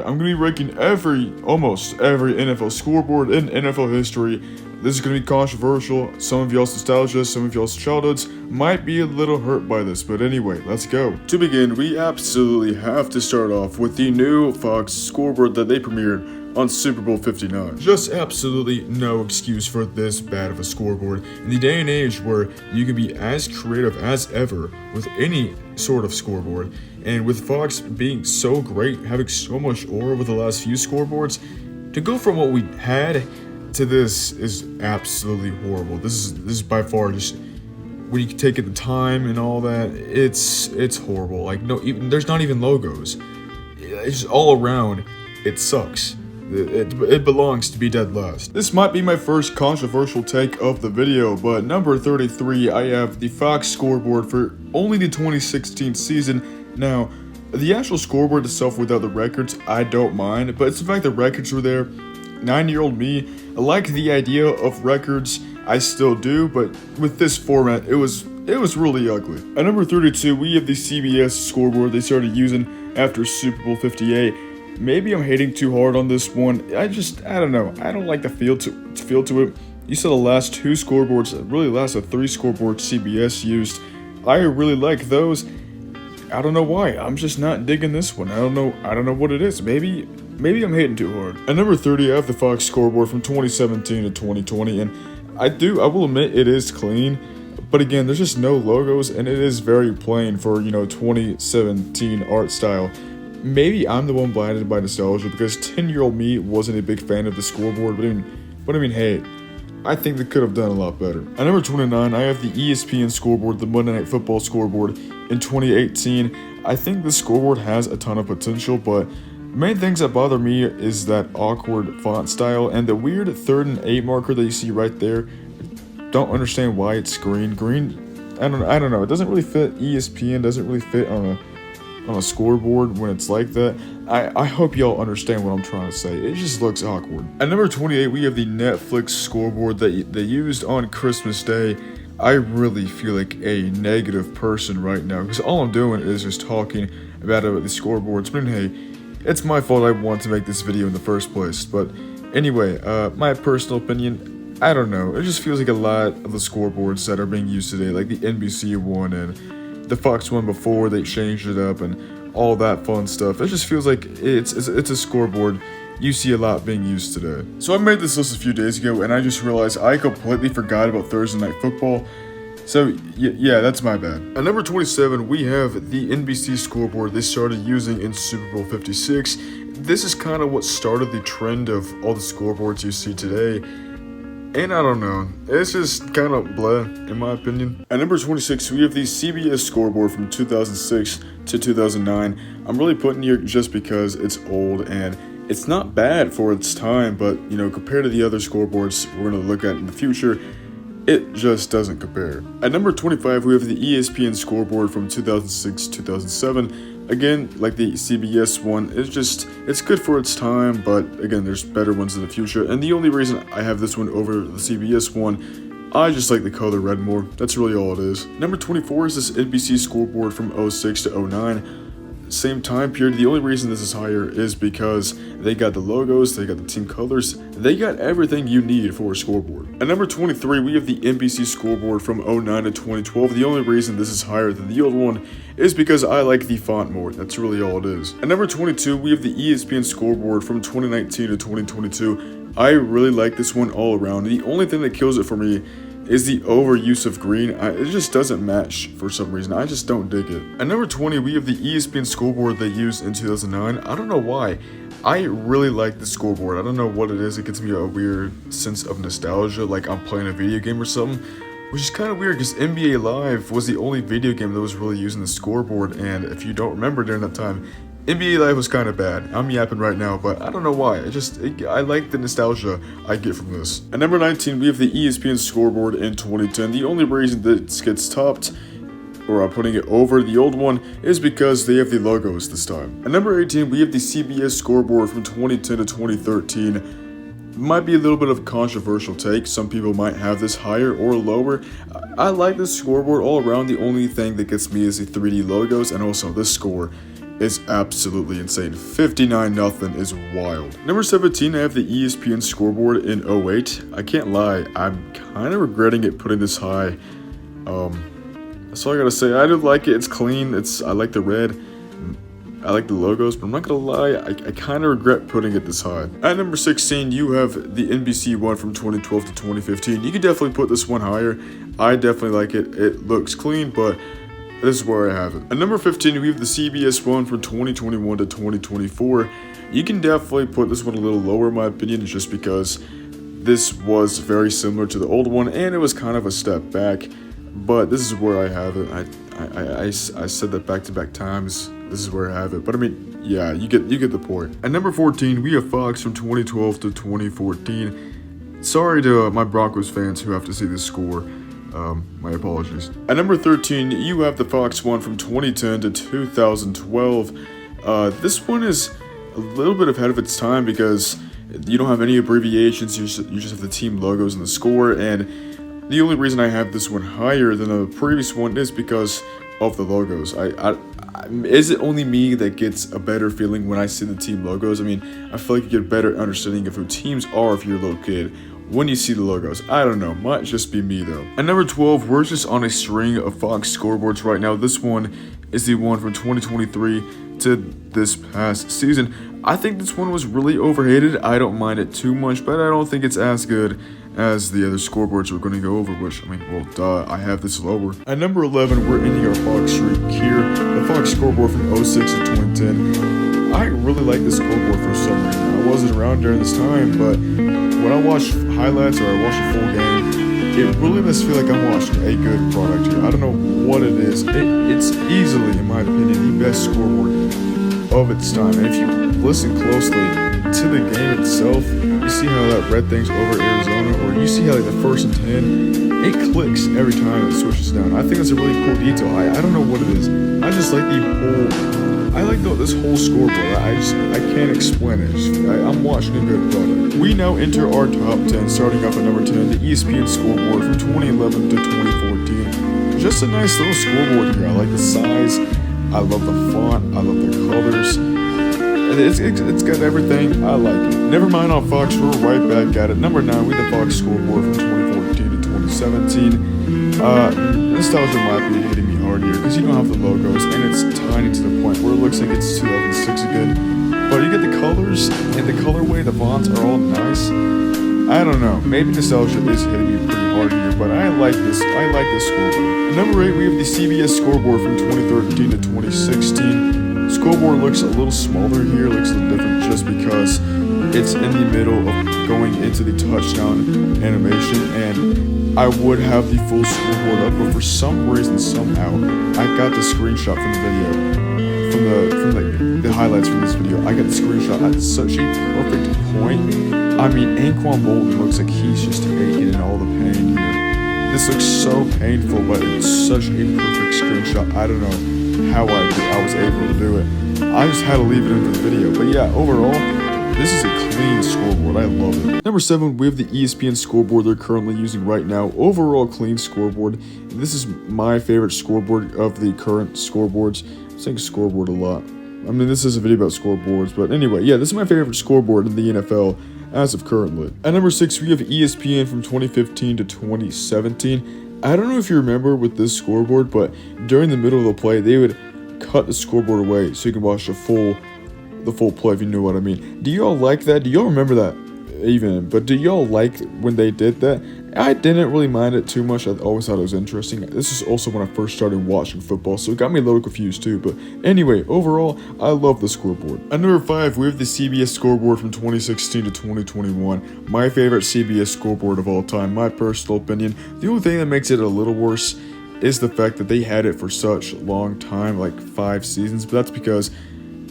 I'm going to be ranking almost every NFL scoreboard in NFL history. This is going to be controversial. Some of y'all's nostalgia, some of y'all's childhoods might be a little hurt by this, but anyway, let's go. To begin, we absolutely have to start off with the new Fox scoreboard that they premiered on Super Bowl 59. Just absolutely no excuse for this bad of a scoreboard in the day and age where you can be as creative as ever with any sort of scoreboard, and with Fox being so great, having so much aura with the last few scoreboards, to go from what we had to this is absolutely horrible. This is by far just, when you take it the time and all that, it's horrible. Like, there's not even logos. It's just all around, it sucks. It belongs to be dead last. This might be my first controversial take of the video, but number 33, I have the Fox scoreboard for only the 2016 season. Now, the actual scoreboard itself without the records, I don't mind, but it's the fact the records were there. 9-year-old me, I like the idea of records, I still do, but with this format, it was really ugly. At number 32, we have the CBS scoreboard they started using after Super Bowl 58. Maybe I'm hating too hard on this one. I don't know. I don't like the feel to it. You saw the last two scoreboards, really last 3 scoreboards CBS used. I really like those. I don't know why. I'm just not digging this one. I don't know what it is. Maybe I'm hating too hard. At number 30, I have the Fox scoreboard from 2017 to 2020, and I will admit it is clean. But again, there's just no logos, and it is very plain for 2017 art style. Maybe I'm the one blinded by nostalgia because 10-year-old me wasn't a big fan of the scoreboard, but I mean, hey, I think they could have done a lot better. At number 29, I have the ESPN scoreboard, the Monday Night Football scoreboard in 2018. I think the scoreboard has a ton of potential, but main things that bother me is that awkward font style and the weird 3rd and 8 marker that you see right there. Don't understand why it's green. I don't know. It doesn't really fit ESPN. Doesn't really fit on a scoreboard when it's like that. I hope y'all understand what I'm trying to say. It just looks awkward. At number 28, we have the Netflix scoreboard that they used on Christmas Day. I really feel like a negative person right now because all I'm doing is just talking about the scoreboards. But hey, it's my fault I want to make this video in the first place. But anyway, my personal opinion, I don't know. It just feels like a lot of the scoreboards that are being used today, like the NBC one and the Fox one before they changed it up and all that fun stuff. It just feels like it's a scoreboard you see a lot being used today. So I made this list a few days ago and I just realized I completely forgot about Thursday Night Football. So yeah, that's my bad. At number 27, we have the NBC scoreboard they started using in Super Bowl 56. This is kind of what started the trend of all the scoreboards you see today. And I don't know, it's just kind of bleh, in my opinion. At number 26, we have the CBS scoreboard from 2006 to 2009. I'm really putting here just because it's old and it's not bad for its time, but compared to the other scoreboards we're going to look at in the future, it just doesn't compare. At number 25, we have the ESPN scoreboard from 2006-2007. Again, like the CBS one, it's good for its time, but again, there's better ones in the future. And the only reason I have this one over the CBS one, I just like the color red more. That's really all it is. Number 24 is this NBC scoreboard from 06 to 09. Same time period. The only reason this is higher is because they got the logos, they got the team colors, they got everything you need for a scoreboard. At number 23, we have the NBC scoreboard from 09 to 2012. The only reason this is higher than the old one is because I like the font more. That's really all it is. At number 22, we have the ESPN scoreboard from 2019 to 2022. I really like this one all around. The only thing that kills it for me is the overuse of green. It just doesn't match for some reason. I just don't dig it. At number 20, we have the ESPN scoreboard they used in 2009. I don't know why. I really like the scoreboard. I don't know what it is. It gives me a weird sense of nostalgia, like I'm playing a video game or something, which is kind of weird because NBA Live was the only video game that was really using the scoreboard, and if you don't remember during that time, NBA Live was kind of bad. I'm yapping right now, but I don't know why. I like the nostalgia I get from this. At number 19, we have the ESPN scoreboard in 2010. The only reason this gets topped, or I'm putting it over the old one, is because they have the logos this time. At number 18, we have the CBS scoreboard from 2010 to 2013. Might be a little bit of a controversial take. Some people might have this higher or lower. I like this scoreboard all around. The only thing that gets me is the 3D logos and also the score. is absolutely insane. 59-0 is wild. Number 17, I have the ESPN scoreboard in 08. I can't lie, I'm kind of regretting it putting this high. That's all I gotta say. I do like it. It's clean. I like the red. I like the logos, but I'm not gonna lie, I kind of regret putting it this high. At number 16, you have the NBC one from 2012 to 2015. You could definitely put this one higher. I definitely like it. It looks clean, but this is where I have it. At number 15, we have the CBS one from 2021 to 2024. You can definitely put this one a little lower in my opinion, just because this was very similar to the old one, and it was kind of a step back. But this is where I have it. I said that back-to-back times. This is where I have it. But I mean, yeah, you get the point. At number 14, we have Fox from 2012 to 2014. Sorry to my Broncos fans who have to see this score. My apologies. At number 13, you have the Fox one from 2010 to 2012. This one is a little bit ahead of its time because you don't have any abbreviations. You just have the team logos and the score. And the only reason I have this one higher than the previous one is because of the logos. Is it only me that gets a better feeling when I see the team logos? I mean, I feel like you get a better understanding of who teams are if you're a little kid when you see the logos. I don't know, might just be me though. At number 12, we're just on a string of Fox scoreboards right now. This one is the one from 2023 to this past season. I think this one was really overhated. I don't mind it too much, but I don't think it's as good as the other scoreboards we're going to go over, which, I mean, well, duh, I have this lower. At number 11, we're ending our Fox streak here. The Fox scoreboard from 06 to 2010. I really like this scoreboard for some reason. I wasn't around during this time, but when I watch highlights or I watch a full game, it really does feel like I'm watching a good product here. I don't know what it is. It's easily, in my opinion, the best scoreboard of its time. And if you listen closely to the game itself, you see how that red thing's over Arizona, or you see how like the 1st and 10, it clicks every time it switches down. I think that's a really cool detail. I don't know what it is. I just like this whole scoreboard. I can't explain it. I'm watching a good product. We now enter our top 10, starting off at number 10, the ESPN scoreboard from 2011 to 2014. Just a nice little scoreboard here. I like the size. I love the font. I love the colors. It's got everything. I like it. Never mind on Fox, we're right back at it. Number 9, we have the Fox scoreboard from 2014 to 2017. Nostalgia might be hitting me hard here because you don't have the logos and it's tiny to the point where it looks like it's 2006 again. But you get the colors and the colorway, the fonts are all nice. I don't know, maybe nostalgia is hitting me pretty hard here, but I like this scoreboard. At number 8, we have the CBS scoreboard from 2013 to 2016. Scoreboard looks a little smaller here, looks a little different just because it's in the middle of going into the touchdown animation, and I would have the full scoreboard up, but for some reason, somehow, I got the screenshot from the video, from the highlights from this video. I got the screenshot at such a perfect point. I mean, Anquan Bolton looks like he's just aching in all the pain here. This looks so painful, but it's such a perfect screenshot. I don't know how I was able to do it. I just had to leave it in for the video. But yeah, overall, this is a clean scoreboard. I love it. Number 7, we have the ESPN scoreboard they're currently using right now. Overall, clean scoreboard. This is my favorite scoreboard of the current scoreboards. I'm saying scoreboard a lot. I mean, this is a video about scoreboards, but anyway, yeah, this is my favorite scoreboard in the NFL as of currently. At number 6, we have ESPN from 2015 to 2017. I don't know if you remember with this scoreboard, but during the middle of the play, they would cut the scoreboard away so you can watch the full play, if you know what I mean. Do y'all like that? Do y'all remember that even? But do y'all like when they did that? I didn't really mind it too much. I always thought it was interesting. This is also when I first started watching football, so it got me a little confused too. But anyway, overall, I love the scoreboard. At number 5, we have the CBS scoreboard from 2016 to 2021. My favorite CBS scoreboard of all time, my personal opinion. The only thing that makes it a little worse is the fact that they had it for such a long time, like 5 seasons, but that's because,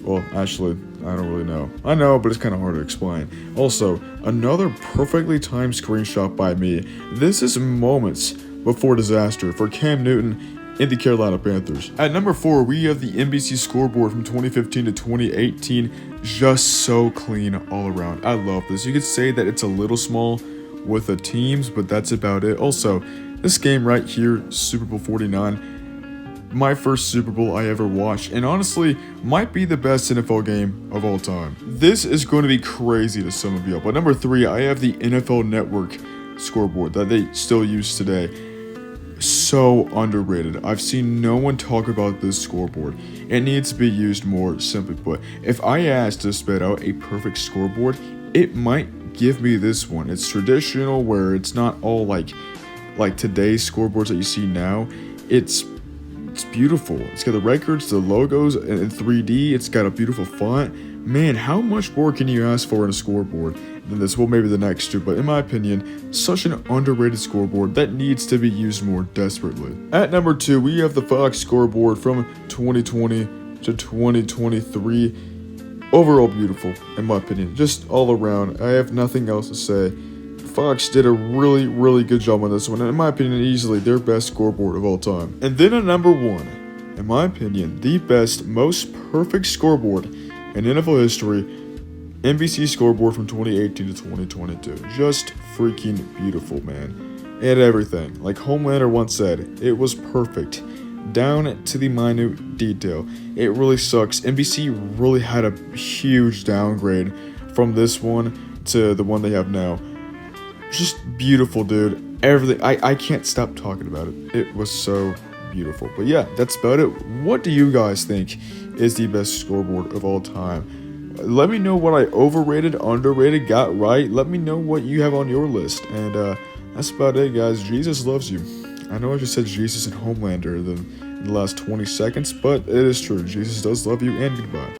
well, actually, I don't really know. I know, but it's kind of hard to explain. Also, another perfectly timed screenshot by me. This is moments before disaster for Cam Newton in the Carolina Panthers. At number 4, we have the NBC scoreboard from 2015 to 2018. Just so clean all around. I love this. You could say that it's a little small with the teams, but that's about it. Also, this game right here, Super Bowl 49, my first Super Bowl I ever watched, and honestly, might be the best NFL game of all time. This is going to be crazy to some of y'all, but number 3, I have the NFL Network scoreboard that they still use today. So underrated. I've seen no one talk about this scoreboard. It needs to be used more, simply put. If I asked to spit out a perfect scoreboard, it might give me this one. It's traditional, where it's not all like today's scoreboards that you see now. It's beautiful. It's got the records, the logos in 3D. It's got a beautiful font. Man, how much more can you ask for in a scoreboard than this? Well, maybe the next two, but in my opinion, such an underrated scoreboard that needs to be used more desperately. At number 2, we have the Fox scoreboard from 2020 to 2023. Overall beautiful, in my opinion. Just all around. I have nothing else to say. Fox did a really, really good job on this one, and in my opinion, easily their best scoreboard of all time. And then at number 1, in my opinion, the best, most perfect scoreboard in NFL history, NBC scoreboard from 2018 to 2022. Just freaking beautiful, man. It had everything. Like Homelander once said, it was perfect, down to the minute detail. It really sucks. NBC really had a huge downgrade from this one to the one they have now. Just beautiful, dude. Everything. I can't stop talking about it. It was so beautiful. But yeah, that's about it. What do you guys think is the best scoreboard of all time? Let me know what I overrated, underrated, got right. Let me know what you have on your list. And that's about it, guys. Jesus loves you. I know I just said Jesus and Homelander in the last 20 seconds, but it is true. Jesus does love you, and goodbye.